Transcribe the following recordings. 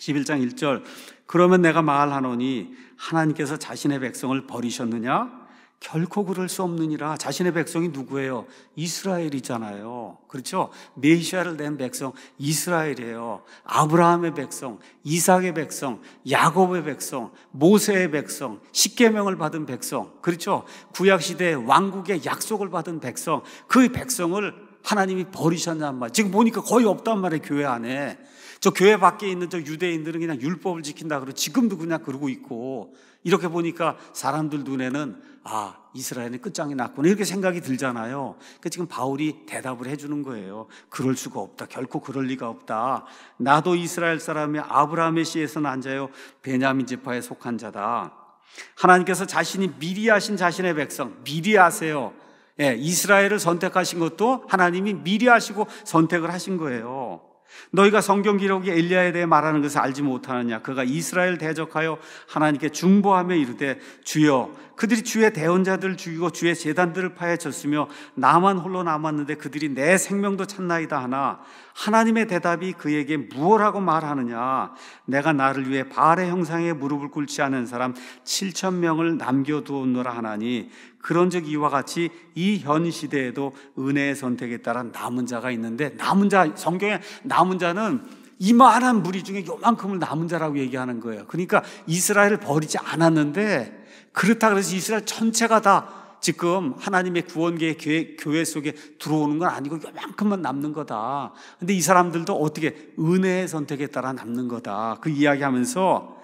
11장 1절, 그러면 내가 말하노니 하나님께서 자신의 백성을 버리셨느냐? 결코 그럴 수 없느니라. 자신의 백성이 누구예요? 이스라엘이잖아요. 그렇죠? 메시아를 낸 백성 이스라엘이에요. 아브라함의 백성, 이삭의 백성, 야곱의 백성, 모세의 백성, 십계명을 받은 백성, 그렇죠? 구약시대에 왕국의 약속을 받은 백성, 그 백성을 하나님이 버리셨냔 말이에요. 지금 보니까 거의 없단 말이에요. 교회 안에. 저 교회 밖에 있는 저 유대인들은 그냥 율법을 지킨다 그러고 지금도 그냥 그러고 있고, 이렇게 보니까 사람들 눈에는 이스라엘이 끝장이 났구나 이렇게 생각이 들잖아요. 그러니까 지금 바울이 대답을 해주는 거예요. 그럴 수가 없다. 결코 그럴 리가 없다. 나도 이스라엘 사람이 아브라함의 씨에서 난 자요 베냐민 지파에 속한 자다. 하나님께서 자신이 미리 하신 자신의 백성 미리 하세요. 이스라엘을 선택하신 것도 하나님이 미리 하시고 선택을 하신 거예요. 너희가 성경 기록이 엘리야에 대해 말하는 것을 알지 못하느냐? 그가 이스라엘 대적하여 하나님께 중보하며 이르되 주여, 그들이 주의 대언자들을 죽이고 주의 제단들을 파헤쳤으며 나만 홀로 남았는데 그들이 내 생명도 찾나이다 하나, 하나님의 대답이 그에게 무엇라고 말하느냐? 내가 나를 위해 바알의 형상에 무릎을 꿇지 않은 사람 7,000명을 남겨두었노라 하나니, 그런즉 이와 같이 이 현 시대에도 은혜의 선택에 따라 남은 자가 있는데, 남은 자, 성경에 남은 자는 이만한 무리 중에 요만큼을 남은 자라고 얘기하는 거예요. 그러니까 이스라엘을 버리지 않았는데, 그렇다 그래서 이스라엘 전체가 다 지금 하나님의 구원계의 교회 속에 들어오는 건 아니고 요만큼만 남는 거다. 근데 이 사람들도 어떻게 은혜의 선택에 따라 남는 거다. 그 이야기하면서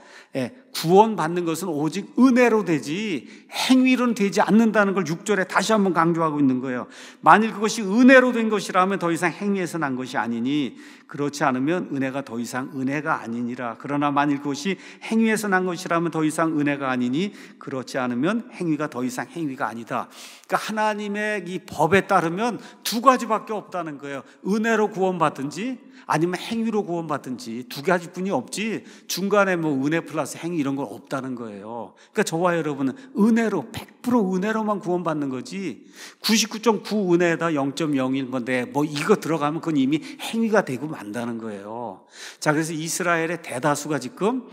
구원받는 것은 오직 은혜로 되지 행위로는 되지 않는다는 걸 6절에 다시 한번 강조하고 있는 거예요. 만일 그것이 은혜로 된 것이라면 더 이상 행위에서 난 것이 아니니, 그렇지 않으면 은혜가 더 이상 은혜가 아니니라. 그러나 만일 그것이 행위에서 난 것이라면 더 이상 은혜가 아니니, 그렇지 않으면 행위가 더 이상 행위가 아니다. 그러니까 하나님의 이 법에 따르면 두 가지밖에 없다는 거예요. 은혜로 구원받든지 아니면 행위로 구원받든지, 두 가지뿐이 없지 중간에 뭐 은혜 플러스 행위 이런 건 없다는 거예요. 그러니까 저와 여러분은 은혜로 100% 은혜로만 구원받는 거지 99.9 은혜에다 0.01 건데 뭐 이거 들어가면 그건 이미 행위가 되고 만다는 거예요. 자, 그래서 이스라엘의 대다수가 지금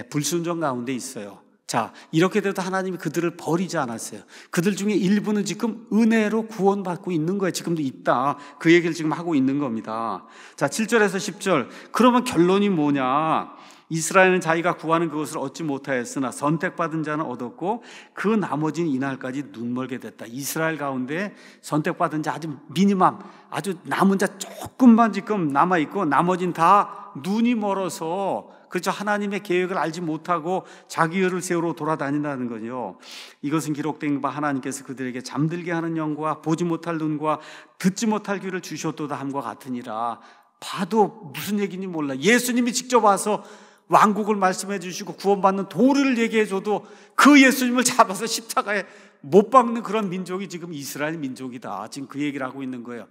불순종 가운데 있어요. 자, 이렇게 돼도 하나님이 그들을 버리지 않았어요. 그들 중에 일부는 지금 은혜로 구원받고 있는 거예요. 지금도 있다. 그 얘기를 지금 하고 있는 겁니다. 자, 7절에서 10절. 그러면 결론이 뭐냐? 이스라엘은 자기가 구하는 그것을 얻지 못하였으나 선택받은 자는 얻었고 그 나머지는 이날까지 눈멀게 됐다. 이스라엘 가운데 선택받은 자 아주 미니멈, 아주 남은 자 조금만 지금 남아있고 나머지는 다 눈이 멀어서, 그렇죠, 하나님의 계획을 알지 못하고 자기 의를 세우러 돌아다닌다는 거죠. 이것은 기록된 바 하나님께서 그들에게 잠들게 하는 영과 보지 못할 눈과 듣지 못할 귀를 주셨도다 함과 같으니라. 봐도 무슨 얘기인지 몰라. 예수님이 직접 와서 왕국을 말씀해 주시고 구원받는 도리를 얘기해 줘도 그 예수님을 잡아서 십자가에 못 박는 그런 민족이 지금 이스라엘 민족이다. 지금 그 얘기를 하고 있는 거예요.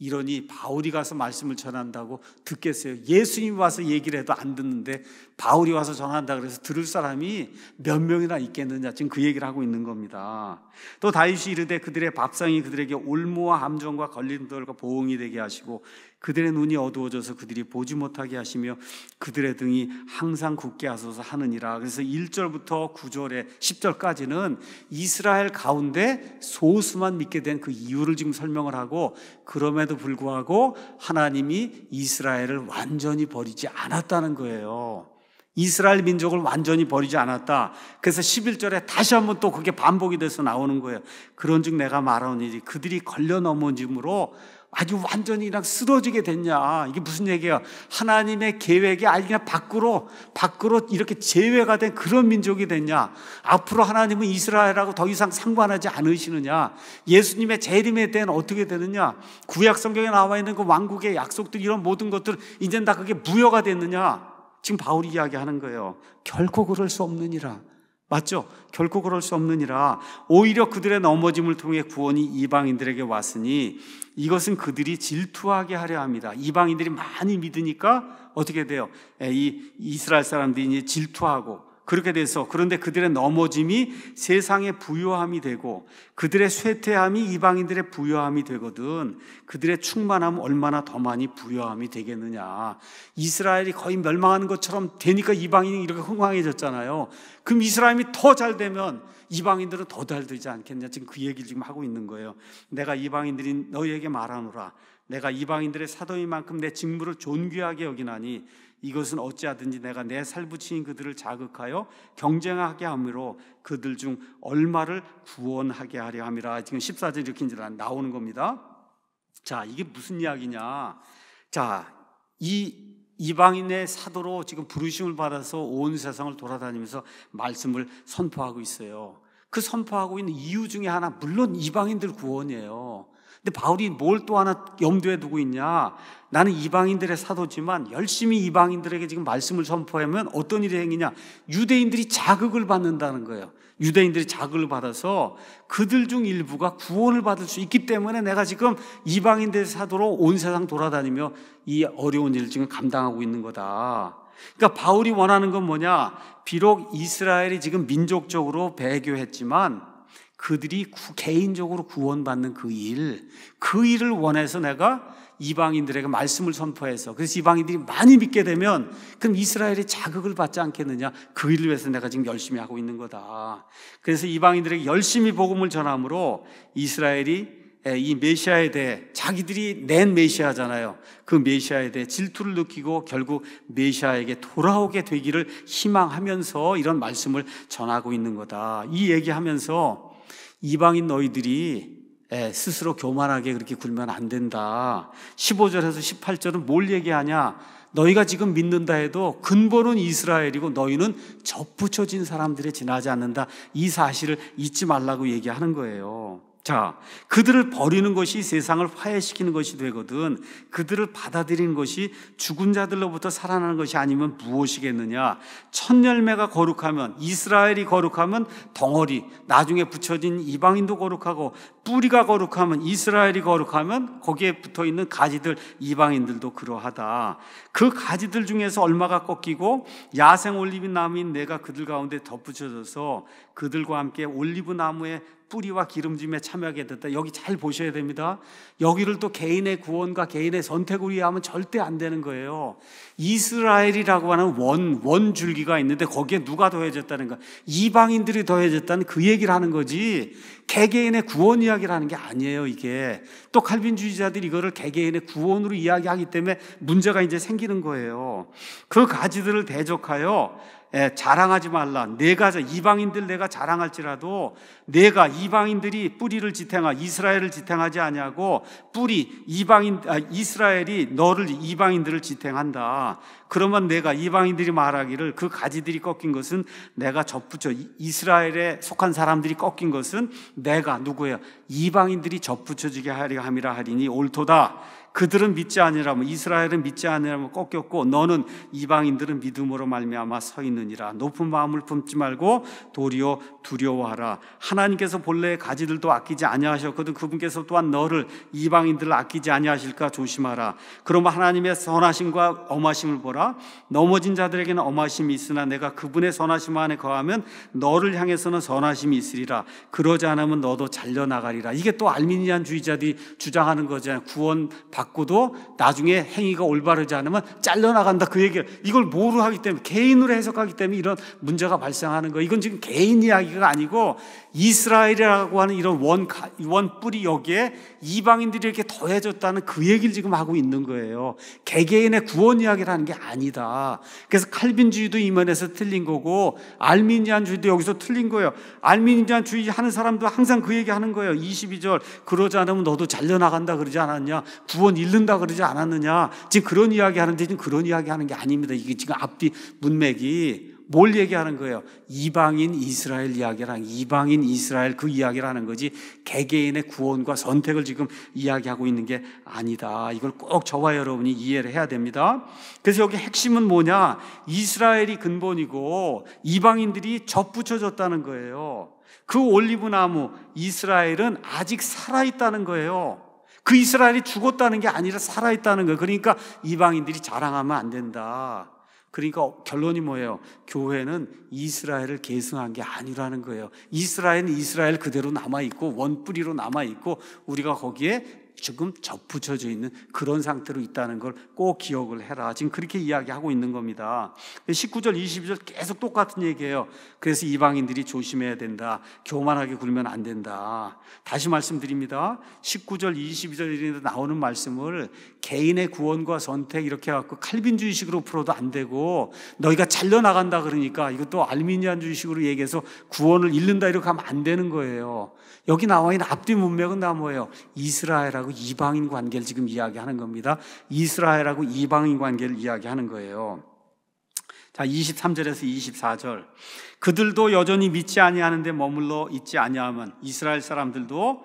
이러니 바울이 가서 말씀을 전한다고 듣겠어요? 예수님이 와서 얘기를 해도 안 듣는데 바울이 와서 전한다 그래서 들을 사람이 몇 명이나 있겠느냐, 지금 그 얘기를 하고 있는 겁니다. 또 다윗이 이르되 그들의 밥상이 그들에게 올무와 함정과 걸림돌과 보응이 되게 하시고 그들의 눈이 어두워져서 그들이 보지 못하게 하시며 그들의 등이 항상 굳게 하소서 하느니라. 그래서 1절부터 9절에 10절까지는 이스라엘 가운데 소수만 믿게 된 그 이유를 지금 설명을 하고, 그럼에도 불구하고 하나님이 이스라엘을 완전히 버리지 않았다는 거예요. 이스라엘 민족을 완전히 버리지 않았다. 그래서 11절에 다시 한번 또 그게 반복이 돼서 나오는 거예요. 그런즉 내가 말하노니 그들이 걸려 넘어짐으로 아주 완전히 그냥 쓰러지게 됐냐. 이게 무슨 얘기야? 하나님의 계획이 아니 그냥 밖으로 이렇게 제외가 된 그런 민족이 됐냐. 앞으로 하나님은 이스라엘하고 더 이상 상관하지 않으시느냐. 예수님의 재림에 대한 어떻게 되느냐. 구약 성경에 나와 있는 그 왕국의 약속들, 이런 모든 것들 이젠 다 그게 무효가 됐느냐. 지금 바울이 이야기하는 거예요. 결코 그럴 수 없느니라. 맞죠? 결코 그럴 수 없느니라. 오히려 그들의 넘어짐을 통해 구원이 이방인들에게 왔으니 이것은 그들이 질투하게 하려 합니다. 이방인들이 많이 믿으니까 어떻게 돼요? 이 이스라엘 사람들이 이제 질투하고 그렇게 돼서 그런데 그들의 넘어짐이 세상의 부요함이 되고 그들의 쇠퇴함이 이방인들의 부요함이 되거든 그들의 충만함은 얼마나 더 많이 부요함이 되겠느냐. 이스라엘이 거의 멸망하는 것처럼 되니까 이방인이 이렇게 흥황해졌잖아요. 그럼 이스라엘이 더 잘 되면 이방인들은 더 잘 되지 않겠냐. 지금 그 얘기를 지금 하고 있는 거예요. 내가 이방인들이 너희에게 말하노라. 내가 이방인들의 사도인 만큼 내 직무를 존귀하게 여기나니 이것은 어찌하든지 내가 내 살붙인 그들을 자극하여 경쟁하게 함으로 그들 중 얼마를 구원하게 하려 함이라. 지금 14절 이렇게 이제 나오는 겁니다. 자, 이게 무슨 이야기냐. 자, 이 이방인의 사도로 지금 부르심을 받아서 온 세상을 돌아다니면서 말씀을 선포하고 있어요. 그 선포하고 있는 이유 중에 하나, 물론 이방인들 구원이에요. 근데 바울이 뭘 또 하나 염두에 두고 있냐. 나는 이방인들의 사도지만 열심히 이방인들에게 지금 말씀을 선포하면 어떤 일이 생기냐. 유대인들이 자극을 받는다는 거예요. 유대인들이 자극을 받아서 그들 중 일부가 구원을 받을 수 있기 때문에 내가 지금 이방인들의 사도로 온 세상 돌아다니며 이 어려운 일을 지금 감당하고 있는 거다. 그러니까 바울이 원하는 건 뭐냐. 비록 이스라엘이 지금 민족적으로 배교했지만 그들이 개인적으로 구원받는 그 일을 원해서 내가 이방인들에게 말씀을 선포해서 그래서 이방인들이 많이 믿게 되면 그럼 이스라엘이 자극을 받지 않겠느냐. 그 일을 위해서 내가 지금 열심히 하고 있는 거다. 그래서 이방인들에게 열심히 복음을 전함으로 이스라엘이 이 메시아에 대해 자기들이 낸 메시아잖아요. 그 메시아에 대해 질투를 느끼고 결국 메시아에게 돌아오게 되기를 희망하면서 이런 말씀을 전하고 있는 거다. 이 얘기하면서 이방인 너희들이 스스로 교만하게 그렇게 굴면 안 된다. 15절에서 18절은 뭘 얘기하냐. 너희가 지금 믿는다 해도 근본은 이스라엘이고 너희는 접붙여진 사람들에 지나지 않는다. 이 사실을 잊지 말라고 얘기하는 거예요. 자, 그들을 버리는 것이 세상을 화해시키는 것이 되거든 그들을 받아들이는 것이 죽은 자들로부터 살아나는 것이 아니면 무엇이겠느냐. 첫 열매가 거룩하면 이스라엘이 거룩하면 덩어리 나중에 붙여진 이방인도 거룩하고 뿌리가 거룩하면 이스라엘이 거룩하면 거기에 붙어있는 가지들 이방인들도 그러하다. 그 가지들 중에서 얼마가 꺾이고 야생 올리브 나무인 내가 그들 가운데 덧붙여져서 그들과 함께 올리브 나무의 뿌리와 기름짐에 참여하게 됐다. 여기 잘 보셔야 됩니다. 여기를 또 개인의 구원과 개인의 선택을 위하면 절대 안 되는 거예요. 이스라엘이라고 하는 원줄기가 있는데 거기에 누가 더해졌다는 거, 이방인들이 더해졌다는 그 얘기를 하는 거지 개개인의 구원 이야기를 하는 게 아니에요. 이게 또 칼빈주의자들이 이거를 개개인의 구원으로 이야기하기 때문에 문제가 이제 생기는 거예요. 그 가지들을 대적하여 자랑하지 말라. 내가 이방인들 내가 자랑할지라도 내가 이방인들이 뿌리를 지탱하 이스라엘을 지탱하지 아니하고 이스라엘이 너를 이방인들을 지탱한다. 그러면 내가 이방인들이 말하기를 그 가지들이 꺾인 것은 내가 접붙여 이스라엘에 속한 사람들이 꺾인 것은 내가 누구예요? 이방인들이 접붙여지게 하려 함이라 하리니 옳도다. 그들은 믿지 아니라면 이스라엘은 믿지 아니라면 꺾였고 너는 이방인들은 믿음으로 말미암아 서 있느니라. 높은 마음을 품지 말고 도리어 두려워하라. 하나님께서 본래의 가지들도 아끼지 아니하셨거든 그분께서 또한 너를 이방인들을 아끼지 아니하실까 조심하라. 그러면 하나님의 선하심과 엄하심을 보라. 넘어진 자들에게는 엄하심이 있으나 내가 그분의 선하심 안에 거하면 너를 향해서는 선하심이 있으리라. 그러지 않으면 너도 잘려나가리라. 이게 또 알미니안주의자들이 주장하는 거잖아요. 구원 받고도 나중에 행위가 올바르지 않으면 잘려나간다. 그 얘기를 이걸 뭐로 하기 때문에 개인으로 해석하기 때문에 이런 문제가 발생하는 거예요. 이건 지금 개인 이야기가 아니고 이스라엘이라고 하는 이런 원 뿌리 여기에 이방인들이 이렇게 더해졌다는 그 얘기를 지금 하고 있는 거예요. 개개인의 구원 이야기를 하는 게 아니다. 그래서 칼빈주의도 이 면에서 틀린 거고 알미니안주의도 여기서 틀린 거예요. 알미니안주의 하는 사람도 항상 그 얘기 하는 거예요. 22절 그러지 않으면 너도 잘려나간다 그러지 않았냐. 구원 잃는다 그러지 않았느냐. 지금 그런 이야기 하는데 지금 그런 이야기 하는 게 아닙니다. 이게 지금 앞뒤 문맥이 뭘 얘기하는 거예요? 이방인 이스라엘 이야기랑 이방인 이스라엘 그 이야기를 하는 거지 개개인의 구원과 선택을 지금 이야기하고 있는 게 아니다. 이걸 꼭 저와 여러분이 이해를 해야 됩니다. 그래서 여기 핵심은 뭐냐? 이스라엘이 근본이고 이방인들이 접붙여졌다는 거예요. 그 올리브나무 이스라엘은 아직 살아있다는 거예요. 그 이스라엘이 죽었다는 게 아니라 살아있다는 거예요. 그러니까 이방인들이 자랑하면 안 된다. 그러니까 결론이 뭐예요? 교회는 이스라엘을 계승한 게 아니라는 거예요. 이스라엘은 이스라엘 그대로 남아있고 원뿌리로 남아있고 우리가 거기에 지금 접붙여져 있는 그런 상태로 있다는 걸 꼭 기억을 해라. 지금 그렇게 이야기하고 있는 겁니다. 19절 22절 계속 똑같은 얘기예요. 그래서 이방인들이 조심해야 된다. 교만하게 굴면 안 된다. 다시 말씀드립니다. 19절 22절에 나오는 말씀을 개인의 구원과 선택 이렇게 해갖고 칼빈주의식으로 풀어도 안 되고, 너희가 잘려나간다 그러니까 이것도 알미니안주의식으로 얘기해서 구원을 잃는다 이렇게 하면 안 되는 거예요. 여기 나와 있는 앞뒤 문맥은 다 뭐예요? 이스라엘하고 이방인 관계를 지금 이야기하는 겁니다. 이스라엘하고 이방인 관계를 이야기하는 거예요. 자, 23절에서 24절. 그들도 여전히 믿지 아니하는데 머물러 있지 아니하면, 이스라엘 사람들도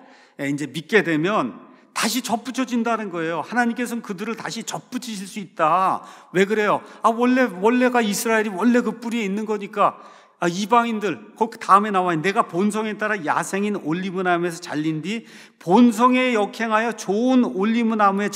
이제 믿게 되면 다시 접붙여진다는 거예요. 하나님께서는 그들을 다시 접붙이실 수 있다. 왜 그래요? 원래가 이스라엘이 원래 그 뿌리에 있는 거니까. 이방인들, 그 다음에 나와 있는, 내가 본성에 따라 야생인 올리브나무에서 잘린 뒤 본성에 역행하여 좋은 올리브나무에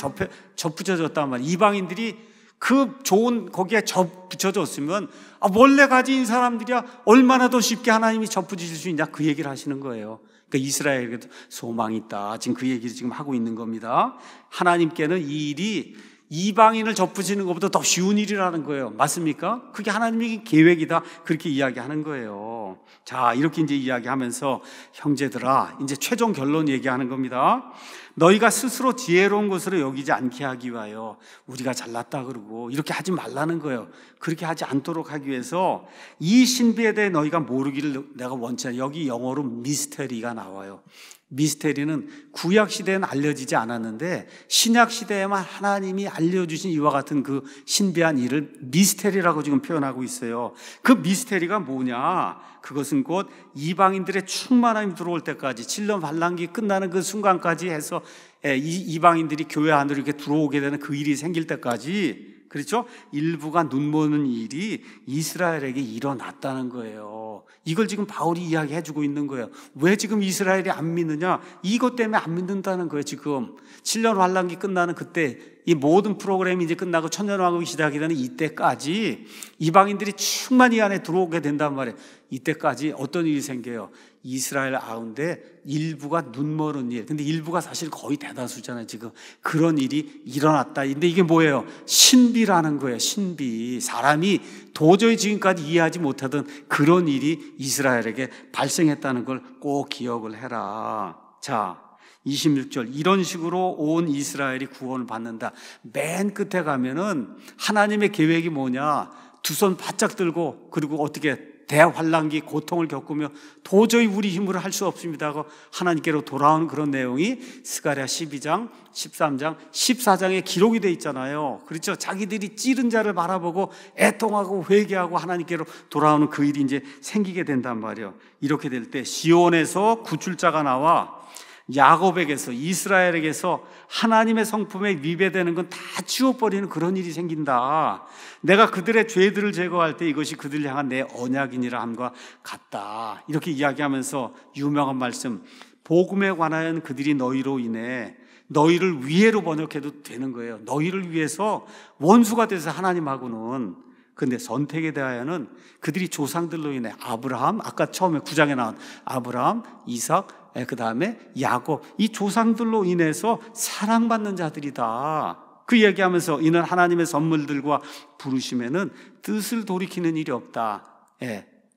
접붙여졌단 말이에요. 이방인들이 그 좋은 거기에 접붙여졌으면 원래 가진 사람들이야 얼마나 더 쉽게 하나님이 접붙이실 수 있냐, 그 얘기를 하시는 거예요. 그러니까 이스라엘에게도 소망이 있다. 지금 그 얘기를 지금 하고 있는 겁니다. 하나님께는 이 일이 이방인을 접붙이는 것보다 더 쉬운 일이라는 거예요. 맞습니까? 그게 하나님의 계획이다. 그렇게 이야기하는 거예요. 자, 이렇게 이제 이야기하면서 형제들아, 이제 최종 결론 얘기하는 겁니다. 너희가 스스로 지혜로운 것으로 여기지 않게 하기 위하여, 우리가 잘났다 그러고 이렇게 하지 말라는 거예요. 그렇게 하지 않도록 하기 위해서 이 신비에 대해 너희가 모르기를 내가 원치 않아요. 여기 영어로 미스테리가 나와요. 미스테리는 구약 시대에는 알려지지 않았는데 신약 시대에만 하나님이 알려주신 이와 같은 그 신비한 일을 미스테리라고 지금 표현하고 있어요. 그 미스테리가 뭐냐? 그것은 곧 이방인들의 충만함이 들어올 때까지, 7년 환란기 끝나는 그 순간까지 해서 이방인들이 교회 안으로 이렇게 들어오게 되는 그 일이 생길 때까지, 그렇죠? 일부가 눈모는 일이 이스라엘에게 일어났다는 거예요. 이걸 지금 바울이 이야기해주고 있는 거예요. 왜 지금 이스라엘이 안 믿느냐? 이것 때문에 안 믿는다는 거예요. 지금 7년 환란기 끝나는 그때, 이 모든 프로그램이 이제 끝나고 천년왕국이 시작이 되는 이때까지 이방인들이 충만히 안에 들어오게 된단 말이에요. 이때까지 어떤 일이 생겨요? 이스라엘 가운데 일부가 눈먼 일, 근데 일부가 사실 거의 대다수잖아요. 지금 그런 일이 일어났다. 근데 이게 뭐예요? 신비라는 거예요. 신비. 사람이 도저히 지금까지 이해하지 못하던 그런 일이 이스라엘에게 발생했다는 걸 꼭 기억을 해라. 자, 26절, 이런 식으로 온 이스라엘이 구원을 받는다. 맨 끝에 가면은 하나님의 계획이 뭐냐? 두 손 바짝 들고, 그리고 어떻게 대환란기 고통을 겪으며 도저히 우리 힘으로 할 수 없습니다 하고 하나님께로 돌아오는 그런 내용이 스가랴 12장, 13장, 14장에 기록이 돼 있잖아요. 그렇죠? 자기들이 찌른 자를 바라보고 애통하고 회개하고 하나님께로 돌아오는 그 일이 이제 생기게 된단 말이에요. 이렇게 될 때 시온에서 구출자가 나와 야곱에게서, 이스라엘에게서 하나님의 성품에 위배되는 건 다 치워버리는 그런 일이 생긴다. 내가 그들의 죄들을 제거할 때 이것이 그들을 향한 내 언약이니라 함과 같다. 이렇게 이야기하면서 유명한 말씀, 복음에 관하여는 그들이 너희로 인해, 너희를 위해로 번역해도 되는 거예요. 너희를 위해서 원수가 돼서 하나님하고는. 근데 선택에 대하여는 그들이 조상들로 인해 아브라함, 아까 처음에 9장에 나온 아브라함, 이삭, 그 다음에 야곱, 이 조상들로 인해서 사랑받는 자들이다. 그 얘기하면서 이는 하나님의 선물들과 부르심에는 뜻을 돌이키는 일이 없다.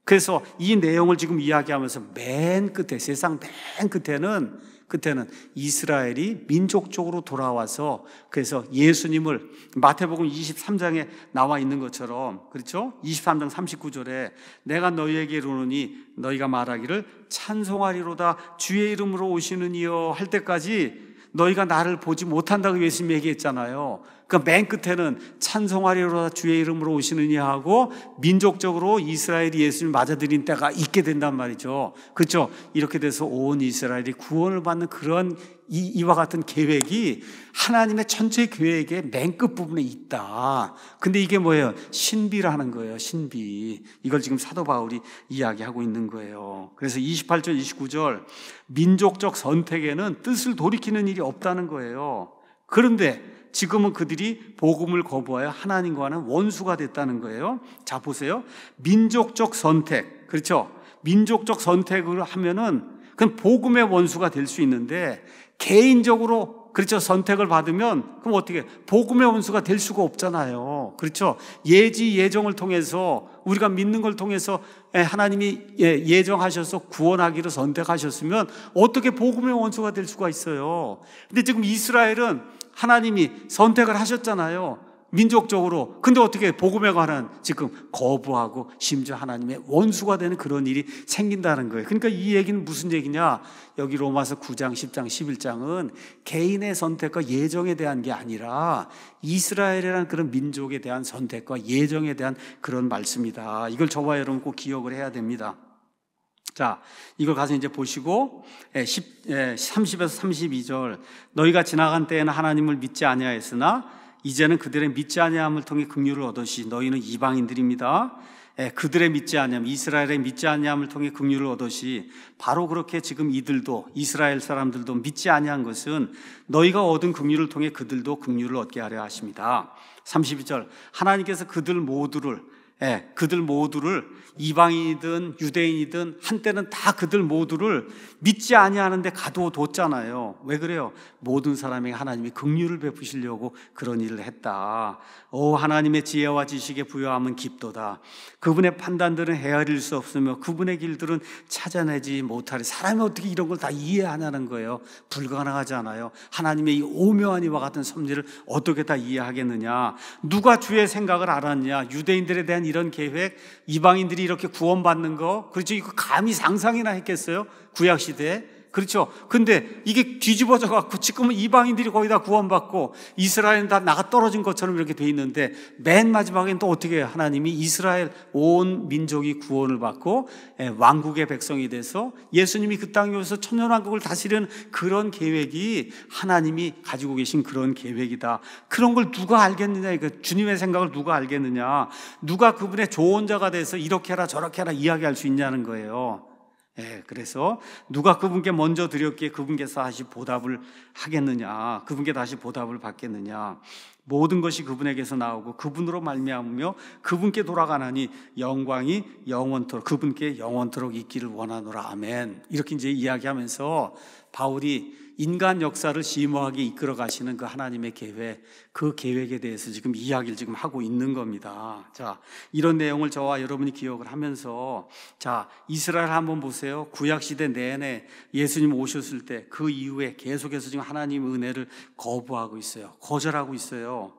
그래서 이 내용을 지금 이야기하면서 맨 끝에, 세상 맨 끝에는 이스라엘이 민족적으로 돌아와서, 그래서 예수님을 마태복음 23장에 나와 있는 것처럼, 그렇죠? 23장 39절에 내가 너희에게 이르노니 너희가 말하기를 찬송하리로다 주의 이름으로 오시는 이여 할 때까지 너희가 나를 보지 못한다고 예수님이 얘기했잖아요. 그러니까 맨 끝에는 찬송하리로다 주의 이름으로 오시느냐 하고 민족적으로 이스라엘이 예수님을 맞아들인 때가 있게 된단 말이죠. 그렇죠? 이렇게 돼서 온 이스라엘이 구원을 받는 그런 이와 같은 계획이 하나님의 전체 계획의 맨 끝부분에 있다. 근데 이게 뭐예요? 신비라는 거예요. 신비. 이걸 지금 사도 바울이 이야기하고 있는 거예요. 그래서 28절 29절 민족적 선택에는 뜻을 돌이키는 일이 없다는 거예요. 그런데 지금은 그들이 복음을 거부하여 하나님과는 원수가 됐다는 거예요. 자, 보세요. 민족적 선택. 그렇죠? 민족적 선택을 하면은 그건 복음의 원수가 될 수 있는데, 개인적으로 그렇죠, 선택을 받으면 그럼 어떻게 복음의 원수가 될 수가 없잖아요. 그렇죠? 예정을 통해서, 우리가 믿는 걸 통해서 하나님이 예정하셔서 구원하기로 선택하셨으면 어떻게 복음의 원수가 될 수가 있어요. 근데 지금 이스라엘은 하나님이 선택을 하셨잖아요, 민족적으로. 근데 어떻게 복음에 관한 지금 거부하고 심지어 하나님의 원수가 되는 그런 일이 생긴다는 거예요. 그러니까 이 얘기는 무슨 얘기냐? 여기 로마서 9장, 10장, 11장은 개인의 선택과 예정에 대한 게 아니라 이스라엘이라는 그런 민족에 대한 선택과 예정에 대한 그런 말씀이다. 이걸 저와 여러분 꼭 기억을 해야 됩니다. 자, 이걸 가서 이제 보시고 30에서 32절, 너희가 지나간 때에는 하나님을 믿지 아니하였으나 이제는 그들의 믿지 아니함을 통해 긍휼을 얻으시. 너희는 이방인들입니다. 그들의 믿지 아니함, 이스라엘의 믿지 아니함을 통해 긍휼을 얻으시. 바로 그렇게 지금 이들도, 이스라엘 사람들도 믿지 아니한 것은 너희가 얻은 긍휼을 통해 그들도 긍휼을 얻게 하려 하십니다. 32절, 하나님께서 그들 모두를 이방인이든 유대인이든 한때는 다 그들 모두를 믿지 아니하는데 가둬뒀잖아요. 왜 그래요? 모든 사람에게 하나님이 긍휼을 베푸시려고 그런 일을 했다. 하나님의 지혜와 지식에 부여함은 깊도다. 그분의 판단들은 헤아릴 수 없으며 그분의 길들은 찾아내지 못하리. 사람이 어떻게 이런 걸 다 이해하냐는 거예요. 불가능하지 않아요. 하나님의 이 오묘한 이와 같은 섭리를 어떻게 다 이해하겠느냐? 누가 주의 생각을 알았냐? 유대인들에 대한 이런 계획, 이방인들이 이렇게 구원받는 거, 그렇죠? 이거 감히 상상이나 했겠어요? 구약시대에. 그렇죠? 근데 이게 뒤집어져 갖고 지금은 이방인들이 거의 다 구원받고 이스라엘은 다 나가 떨어진 것처럼 이렇게 돼 있는데, 맨 마지막엔 또 어떻게 해요? 하나님이 이스라엘 온 민족이 구원을 받고 왕국의 백성이 돼서 예수님이 그 땅에 오셔서 천년왕국을 다스리는 그런 계획이 하나님이 가지고 계신 그런 계획이다. 그런 걸 누가 알겠느냐? 이거 주님의 생각을 누가 알겠느냐? 누가 그분의 조언자가 돼서 이렇게 해라 저렇게 해라 이야기할 수 있냐는 거예요. 그래서 누가 그분께 먼저 드렸기에 그분께서 다시 보답을 하겠느냐, 그분께 다시 보답을 받겠느냐. 모든 것이 그분에게서 나오고 그분으로 말미암으며 그분께 돌아가나니 영광이 영원토록, 그분께 영원토록 있기를 원하노라. 아멘. 이렇게 이제 이야기하면서 바울이 인간 역사를 심오하게 이끌어 가시는 그 하나님의 계획, 그 계획에 대해서 지금 이야기를 지금 하고 있는 겁니다. 자, 이런 내용을 저와 여러분이 기억을 하면서, 자, 이스라엘 한번 보세요. 구약시대 내내 예수님 오셨을 때 그 이후에 계속해서 지금 하나님의 은혜를 거부하고 있어요. 거절하고 있어요.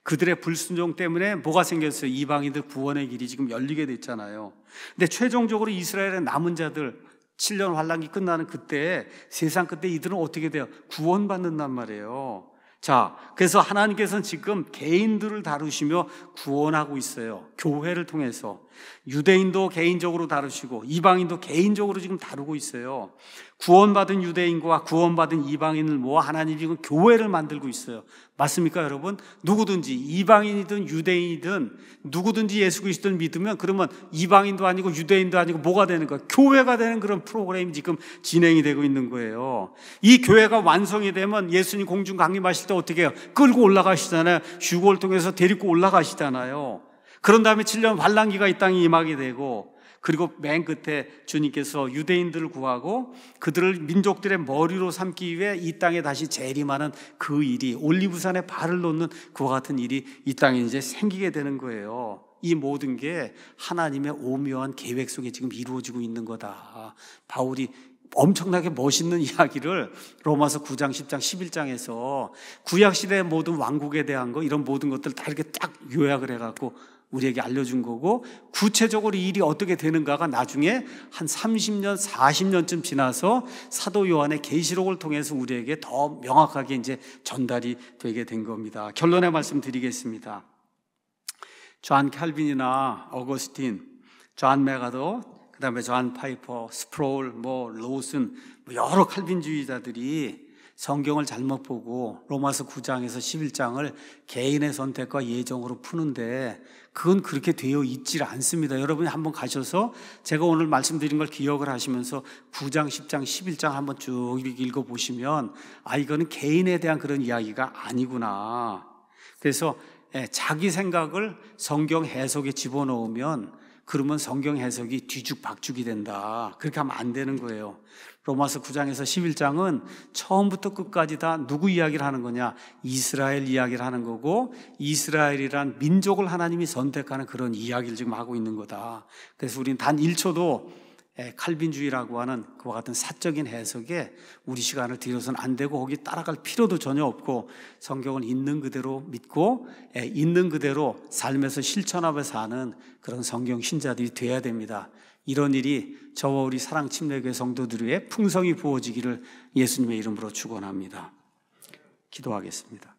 그들의 불순종 때문에 뭐가 생겼어요? 이방인들 구원의 길이 지금 열리게 됐잖아요. 근데 최종적으로 이스라엘의 남은 자들, 7년 환란기 끝나는 그때, 세상 끝에 이들은 어떻게 돼요? 구원받는단 말이에요. 자, 그래서 하나님께서는 지금 개인들을 다루시며 구원하고 있어요. 교회를 통해서. 유대인도 개인적으로 다루시고 이방인도 개인적으로 지금 다루고 있어요. 구원받은 유대인과 구원받은 이방인을 모아 하나님이 지금 교회를 만들고 있어요. 맞습니까, 여러분? 누구든지 이방인이든 유대인이든 누구든지 예수 그리스도를 믿으면 그러면 이방인도 아니고 유대인도 아니고 뭐가 되는 거예요? 교회가 되는 그런 프로그램이 지금 진행이 되고 있는 거예요. 이 교회가 완성이 되면 예수님 공중 강림하실 때 어떻게 해요? 끌고 올라가시잖아요. 휴거를 통해서 데리고 올라가시잖아요. 그런 다음에 7년 환란기가 이 땅에 임하게 되고, 그리고 맨 끝에 주님께서 유대인들을 구하고 그들을 민족들의 머리로 삼기 위해 이 땅에 다시 재림하는 그 일이, 올리브산에 발을 놓는 그와 같은 일이 이 땅에 이제 생기게 되는 거예요. 이 모든 게 하나님의 오묘한 계획 속에 지금 이루어지고 있는 거다. 바울이 엄청나게 멋있는 이야기를 로마서 9장, 10장, 11장에서 구약시대의 모든 왕국에 대한 거, 이런 모든 것들 다 이렇게 딱 요약을 해갖고 우리에게 알려준 거고, 구체적으로 이 일이 어떻게 되는가가 나중에 한 30년, 40년쯤 지나서 사도 요한의 계시록을 통해서 우리에게 더 명확하게 이제 전달이 되게 된 겁니다. 결론의 말씀 드리겠습니다. 존 칼빈이나 어거스틴, 존 메가더, 그다음에 존 파이퍼, 스프롤, 로슨, 여러 칼빈주의자들이 성경을 잘못 보고 로마서 9장에서 11장을 개인의 선택과 예정으로 푸는데 그건 그렇게 되어 있질 않습니다. 여러분이 한번 가셔서 제가 오늘 말씀드린 걸 기억을 하시면서 9장, 10장, 11장 한번 쭉 읽어보시면 이거는 개인에 대한 그런 이야기가 아니구나. 그래서 자기 생각을 성경 해석에 집어넣으면 그러면 성경 해석이 뒤죽박죽이 된다. 그렇게 하면 안 되는 거예요. 로마서 9장에서 11장은 처음부터 끝까지 다 누구 이야기를 하는 거냐? 이스라엘 이야기를 하는 거고, 이스라엘이란 민족을 하나님이 선택하는 그런 이야기를 지금 하고 있는 거다. 그래서 우리는 단 1초도 칼빈주의라고 하는 그와 같은 사적인 해석에 우리 시간을 들여서는 안 되고 거기 따라갈 필요도 전혀 없고 성경을 있는 그대로 믿고 있는 그대로 삶에서 실천하며 사는 그런 성경 신자들이 돼야 됩니다. 이런 일이 저와 우리 사랑침례교회 성도들 위해 풍성히 부어지기를 예수님의 이름으로 축원합니다. 기도하겠습니다.